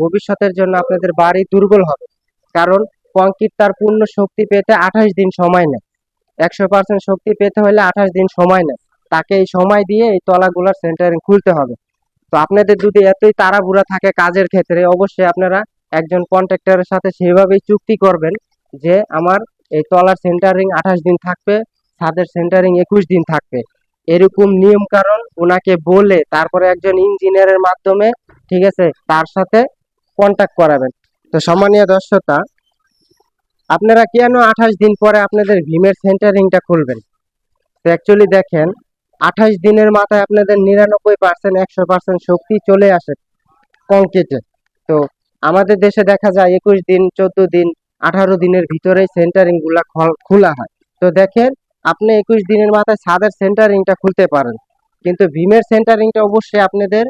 ভবিষ্যতের জন্য আপনাদের বাড়ি দুর্বল হবে। কারণ কংক্রিট তার পূর্ণ শক্তি পেতে 28 দিন সময় নেয়। 100% শক্তি পেতে হলে 28 দিন সময় নেয়। তাকে এই সময় দিয়ে এই তলাগুলোর সেন্টারিং খুলতে হবে। তো আপনাদের যদি এতই তাড়াহুড়া থাকে কাজের ক্ষেত্রে, অবশ্যই আপনারা একজন কন্ট্রাক্টরের সাথে সেভাবেই চুক্তি করবেন যে আমার এই তলার সেন্টারিং 28 দিন থাকবে, ছাদের সেন্টারিং 21 দিন থাকবে। এরকম নিয়ম কারণ ওনাকে বলে তারপরে একজন ইঞ্জিনিয়ারের মাধ্যমে, ঠিক আছে, তার সাথে কন্ট্যাক্ট করাবেন। তো সম্মানীয় দর্শকরা, আপনারা কেন 28 দিন পরে আপনাদের ভীমের সেন্টারিংটা খুলবেন? তো অ্যাকচুয়ালি দেখেন, 28 দিনের মাথায় আপনাদের 99% 100% শক্তি চলে আসে কংক্রিটে। তো আমাদের দেশে দেখা যায় 21 দিন, 14 দিন, 18 দিনের ভিতরে সেন্টারিং গুলা খোলা হয়। তো দেখেন, আপনি 21 দিনের মাথায় ছাদের সেন্টারিংটা খুলতে পারেন, কিন্তু ভীমের সেন্টারিংটা অবশ্যই আপনাদের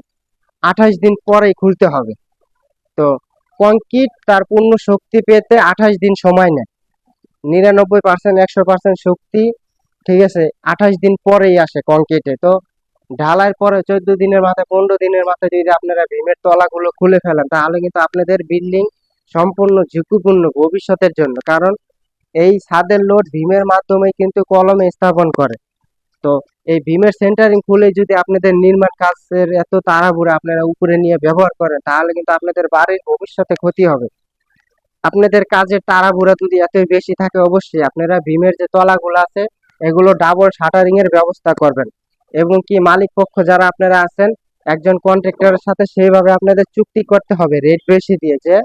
28 দিন পরেই খুলতে হবে। তো কংক্রিট তার পূর্ণ শক্তি পেতে 28 দিন সময় নেয়। 99% 100% শক্তি, ঠিক আছে, 28 দিন পরেই আসে কংক্রিটে। তো ঢালাইয়ের পরে 14 দিনের মাথায়, 15 দিনের মাথায় যদি আপনারা ভীমের তলাগুলো খুলে ফেলেন, তাহলে কিন্তু আপনাদের বিল্ডিং সম্পূর্ণ ঝুঁকিপূর্ণ ভবিষ্যতের জন্য। কারণ এই ছাদের লোড ভীমের মাধ্যমে কিন্তু কলমে স্থাপন করে। তো এই ভীমের সেন্টারিং খুলে যদি আপনাদের নির্মাণ কাজের এত তাড়াহুড়া আপনারা উপরে নিয়ে ব্যবহার করেন, তাহলে কিন্তু আপনাদের বাড়ির ভবিষ্যতে ক্ষতি হবে। আপনাদের কাজের তাড়াহুড়া যদি এত বেশি থাকে, অবশ্যই আপনারা ভীমের যে তলাগুলো আছে এগুলো ডাবল শাটারিং এর ব্যবস্থা করবেন। এবং কি মালিক পক্ষ যারা আপনারা আছেন, একজন কন্ট্রাক্টরের সাথে সেইভাবে আপনাদের চুক্তি করতে হবে রেট বেশি দিয়ে, যে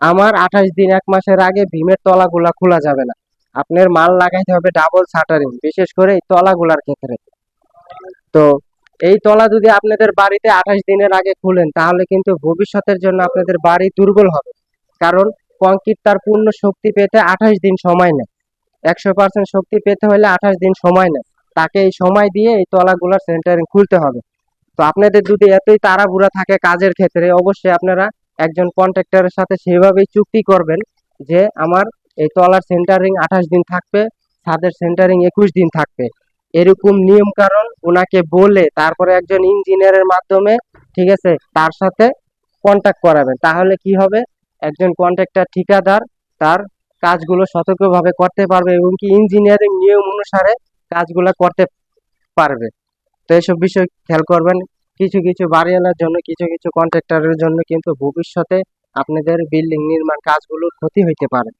আমার 28 দিন 1 মাসের আগে ভীমের তলাগুলা খোলা যাবে না। আপনার মাল লাগাইতে হবে ডাবল শাটারিং, বিশেষ করে এই তলাগুলার ক্ষেত্রে। তো এই তলা যদি আপনাদের বাড়িতে 28 দিনের আগে খুলেন, তাহলে কিন্তু ভবিষ্যতের জন্য আপনাদের বাড়ি দুর্বল হবে। কারণ কংক্রিট তার পূর্ণ শক্তি পেতে 28 দিন সময় নেয়। 100% শক্তি পেতে হলে 28 দিন সময় নেয়। তাকে এই সময় দিয়ে এই তলাগুলোর সেন্টারিং খুলতে হবে। তো আপনাদের যদি এতই তাড়াহুড়া থাকে কাজের ক্ষেত্রে, অবশ্যই আপনারা একজন কন্ট্রাক্টরের সাথে সেভাবেই চুক্তি করবেন যে আমার এই তলার সেন্টারিং 28 দিন থাকবে, ছাদের সেন্টারিং 21 দিন থাকবে। এরকম নিয়ম কারণ ওনাকে বলে তারপরে একজন ইঞ্জিনিয়ারের মাধ্যমে, ঠিক আছে, তার সাথে কন্ট্যাক্ট করাবেন। তাহলে কি হবে, একজন কন্ট্রাক্টর ঠিকাদার তার কাজগুলো সতর্কভাবে করতে পারবে এবং কি ইঞ্জিনিয়ারিং নিয়ম অনুসারে কাজগুলো করতে পারবে। তো এইসব বিষয় খেয়াল করবেন। কিছু কিছু বাড়িওয়ালার জন্য, কিছু কিছু কন্ট্রাক্টরের জন্য কিন্তু ভবিষ্যতে আপনাদের বিল্ডিং নির্মাণ কাজগুলোর ক্ষতি হইতে পারে।